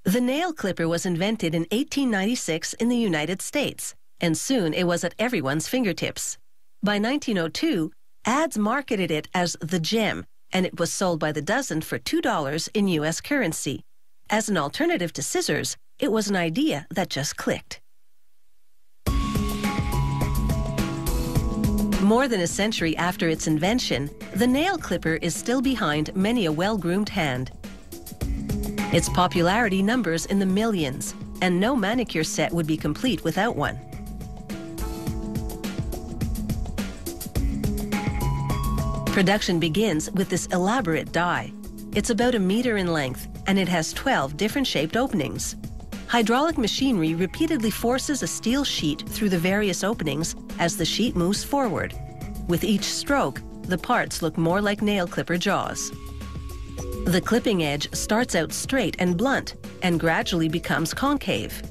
The nail clipper was invented in 1896 in the United States, and soon it was at everyone's fingertips. By 1902, ads marketed it as the gem, and it was sold by the dozen for $2 in U.S. currency. As an alternative to scissors, it was an idea that just clicked. More than a century after its invention, the nail clipper is still behind many a well-groomed hand. Its popularity numbers in the millions, and no manicure set would be complete without one. Production begins with this elaborate die. It's about 1 meter in length, and it has 12 different shaped openings. Hydraulic machinery repeatedly forces a steel sheet through the various openings as the sheet moves forward. With each stroke, the parts look more like nail clipper jaws. The clipping edge starts out straight and blunt and gradually becomes concave.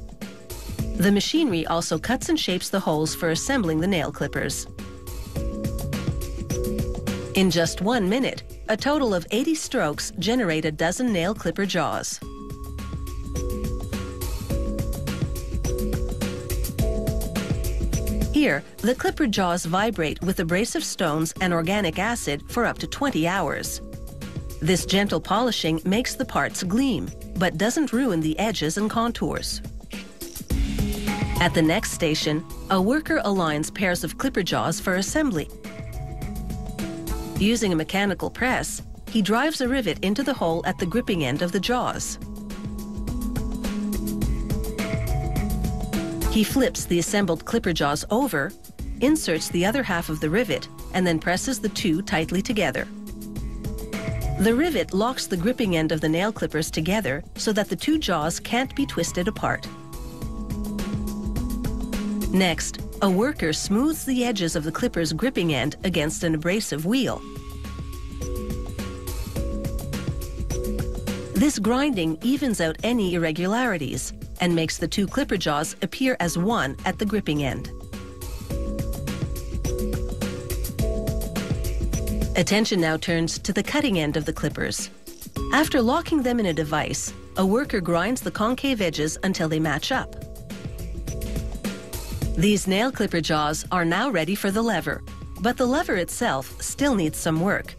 The machinery also cuts and shapes the holes for assembling the nail clippers. In just 1 minute, a total of 80 strokes generate a dozen nail clipper jaws. Here, the clipper jaws vibrate with abrasive stones and organic acid for up to 20 hours. This gentle polishing makes the parts gleam, but doesn't ruin the edges and contours. At the next station, a worker aligns pairs of clipper jaws for assembly. Using a mechanical press, he drives a rivet into the hole at the gripping end of the jaws. He flips the assembled clipper jaws over, inserts the other half of the rivet, and then presses the two tightly together. The rivet locks the gripping end of the nail clippers together so that the two jaws can't be twisted apart. Next, a worker smooths the edges of the clipper's gripping end against an abrasive wheel. This grinding evens out any irregularities and makes the two clipper jaws appear as one at the gripping end. Attention now turns to the cutting end of the clippers. After locking them in a device, a worker grinds the concave edges until they match up. These nail clipper jaws are now ready for the lever, but the lever itself still needs some work.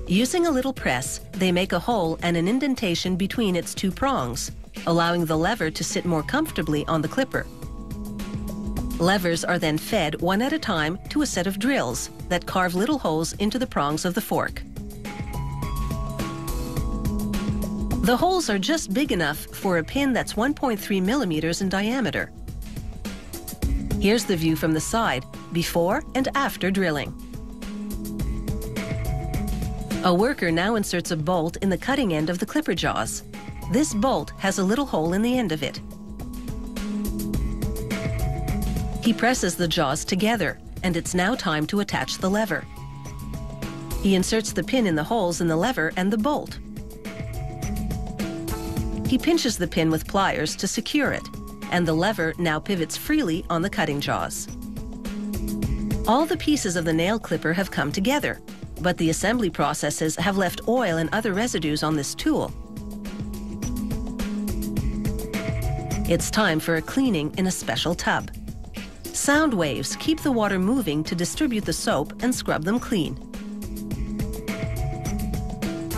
Using a little press, they make a hole and an indentation between its two prongs, allowing the lever to sit more comfortably on the clipper. Levers are then fed one at a time to a set of drills that carve little holes into the prongs of the fork. The holes are just big enough for a pin that's 1.3 millimeters in diameter. Here's the view from the side, before and after drilling. A worker now inserts a bolt in the cutting end of the clipper jaws. This bolt has a little hole in the end of it. He presses the jaws together, and it's now time to attach the lever. He inserts the pin in the holes in the lever and the bolt. He pinches the pin with pliers to secure it, and the lever now pivots freely on the cutting jaws. All the pieces of the nail clipper have come together, but the assembly processes have left oil and other residues on this tool. It's time for a cleaning in a special tub. Sound waves keep the water moving to distribute the soap and scrub them clean.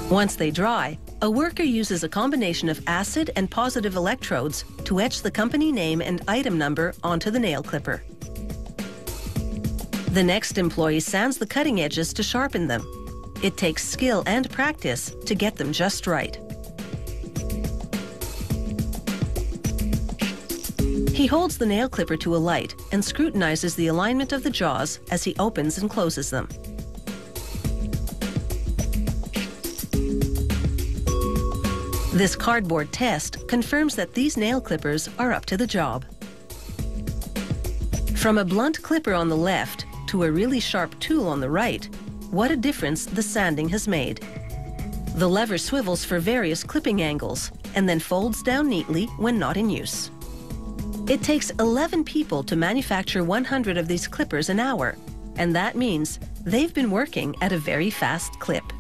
Once they dry, a worker uses a combination of acid and positive electrodes to etch the company name and item number onto the nail clipper. The next employee sands the cutting edges to sharpen them. It takes skill and practice to get them just right. He holds the nail clipper to a light and scrutinizes the alignment of the jaws as he opens and closes them. This cardboard test confirms that these nail clippers are up to the job. From a blunt clipper on the left to a really sharp tool on the right, what a difference the sanding has made. The lever swivels for various clipping angles and then folds down neatly when not in use. It takes 11 people to manufacture 100 of these clippers an hour, and that means they've been working at a very fast clip.